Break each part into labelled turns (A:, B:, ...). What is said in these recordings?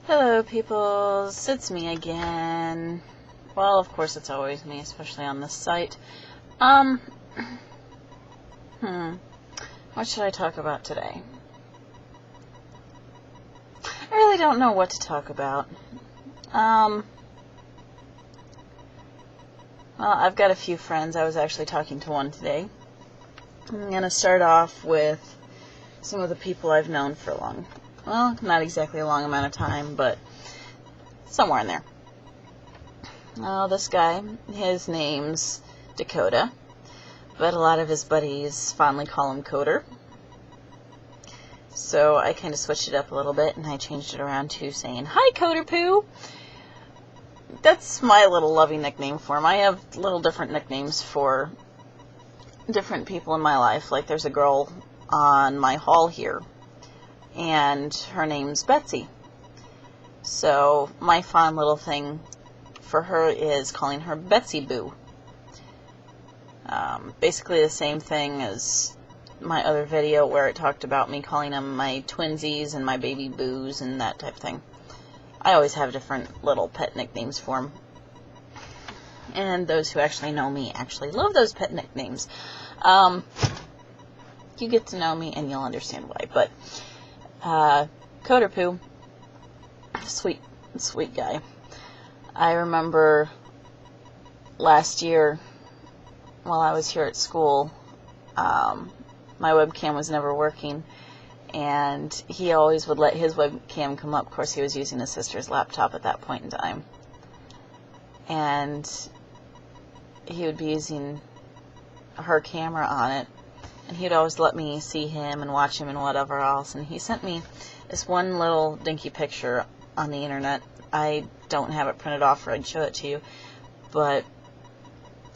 A: Hello, peoples. It's me again. Well, of course it's always me, especially on this site. What should I talk about today? I really don't know what to talk about. Well, I've got a few friends. I was actually talking to one today. I'm going to start off with some of the people I've known for not exactly a long amount of time, but somewhere in there. This guy, his name's Dakota, but a lot of his buddies fondly call him Coder. So I kind of switched it up a little bit, and I changed it around to saying, "Hi, Coder Poo!" That's my little loving nickname for him. I have little different nicknames for different people in my life. Like, there's a girl on my hall here, and her name's Betsy. So my fun little thing for her is calling her Betsy Boo. Basically the same thing as my other video where it talked about me calling them my twinsies and my baby boos and that type of thing. I always have different little pet nicknames for them. And those who actually know me actually love those pet nicknames. You get to know me and you'll understand why. But Coder Poo, sweet guy. I remember last year while I was here at school, my webcam was never working, and he always would let his webcam come up. Of course, he was using his sister's laptop at that point in time, and he would be using her camera on it, and he'd always let me see him and watch him and whatever else. And he sent me this one little dinky picture on the internet. I don't have it printed off, or I'd show it to you, but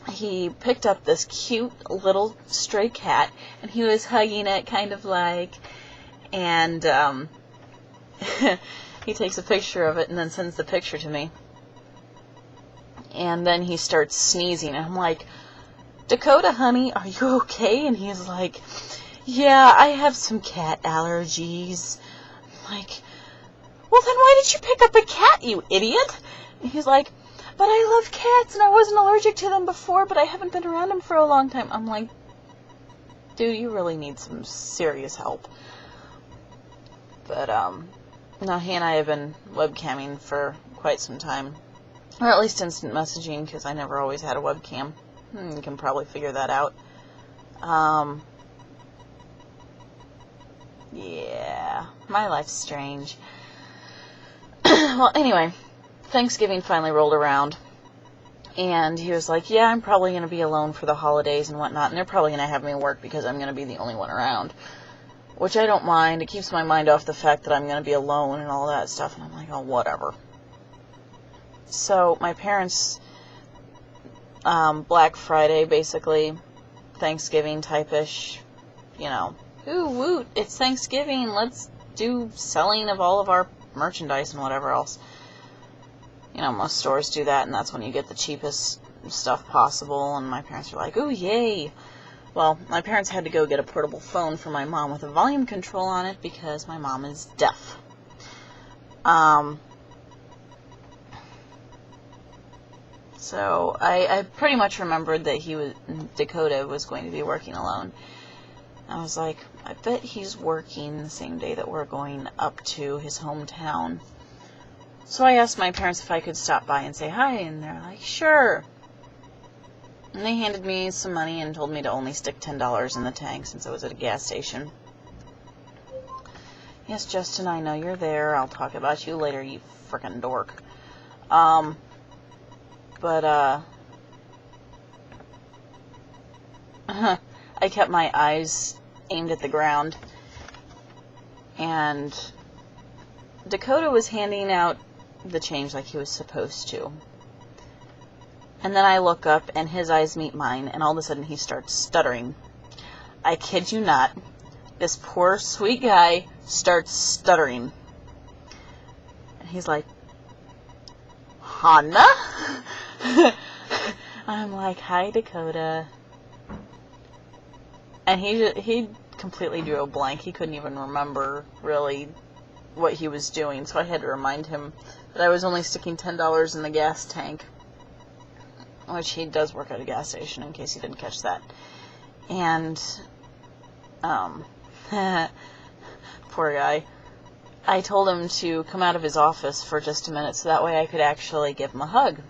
A: he picked up this cute little stray cat, and he was hugging it, kind of like, and he takes a picture of it and then sends the picture to me, and then he starts sneezing, and I'm like, "Dakota, honey, are you okay?" And he's like, "Yeah, I have some cat allergies." I'm like, "Well, then why did you pick up a cat, you idiot?" And he's like, "But I love cats, and I wasn't allergic to them before, but I haven't been around them for a long time." I'm like, "Dude, you really need some serious help." But, no, he and I have been webcamming for quite some time. Or at least instant messaging, because I never always had a webcam. You can probably figure that out. Yeah, my life's strange. Well, anyway, Thanksgiving finally rolled around, and he was like, "Yeah, I'm probably going to be alone for the holidays and whatnot, and they're probably going to have me work because I'm going to be the only one around," which I don't mind. It keeps my mind off the fact that I'm going to be alone and all that stuff, and I'm like, oh, whatever. So my parents, Black Friday, basically, Thanksgiving type-ish, ooh, woot, it's Thanksgiving, let's do selling of all of our merchandise and whatever else. Most stores do that, and that's when you get the cheapest stuff possible, and my parents are like, "Ooh, yay." Well, my parents had to go get a portable phone for my mom with a volume control on it because my mom is deaf. So I pretty much remembered that Dakota was going to be working alone. I was like, I bet he's working the same day that we're going up to his hometown. So I asked my parents if I could stop by and say hi, and they're like, "Sure." And they handed me some money and told me to only stick $10 in the tank since I was at a gas station. "Yes, Justin, I know you're there. I'll talk about you later, you frickin' dork." I kept my eyes aimed at the ground, and Dakota was handing out the change like he was supposed to. And then I look up, and his eyes meet mine, and all of a sudden he starts stuttering. I kid you not. This poor, sweet guy starts stuttering. And he's like, "Hannah?" I'm like, "Hi, Dakota." And he completely drew a blank. He couldn't even remember, really, what he was doing, so I had to remind him that I was only sticking $10 in the gas tank, which he does work at a gas station, in case you didn't catch that. And, poor guy. I told him to come out of his office for just a minute, so that way I could actually give him a hug.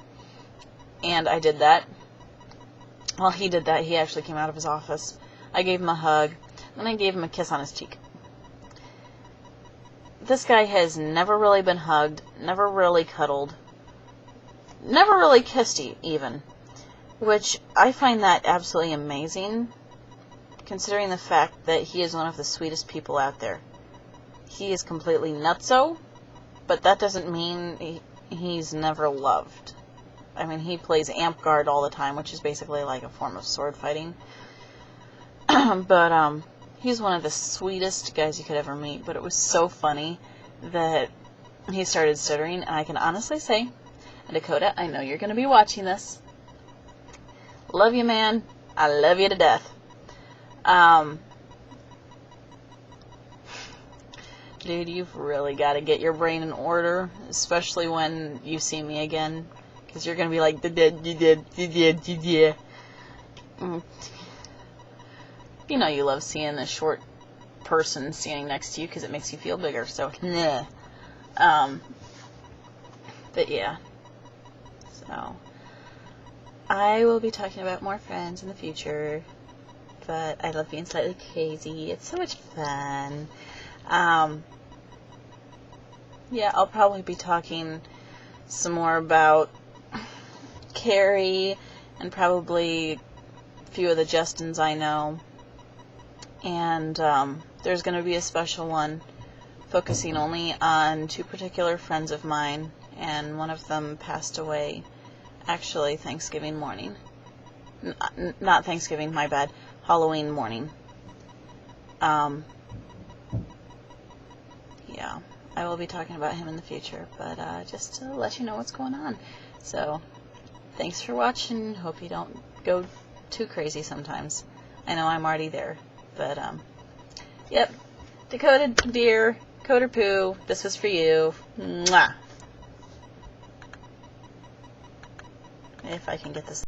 A: And I did that. Well, he did that. He actually came out of his office. I gave him a hug, and I gave him a kiss on his cheek. This guy has never really been hugged, never really cuddled, never really kissed even, which I find that absolutely amazing, considering the fact that he is one of the sweetest people out there. He is completely nutso, but that doesn't mean he's never loved. I mean, he plays amp guard all the time, which is basically like a form of sword fighting. But, he's one of the sweetest guys you could ever meet, but it was so funny that he started stuttering, and I can honestly say, Dakota, I know you're going to be watching this. Love you, man. I love you to death. Dude, you've really got to get your brain in order, especially when you see me again, because you're going to be like, you know you love seeing the short person standing next to you because it makes you feel bigger, so nah. But yeah, so I will be talking about more friends in the future, but I love being slightly crazy. It's so much fun. Yeah, I'll probably be talking some more about Carrie and probably a few of the Justins I know. And there's going to be a special one focusing only on 2 particular friends of mine, and one of them passed away actually Thanksgiving morning. Not Thanksgiving, my bad. Halloween morning. Yeah, I will be talking about him in the future, but just to let you know what's going on. So, thanks for watching. Hope you don't go too crazy sometimes. I know I'm already there. But, yep, Dakota dear, Coder Poo, this was for you. Mwah. If I can get this.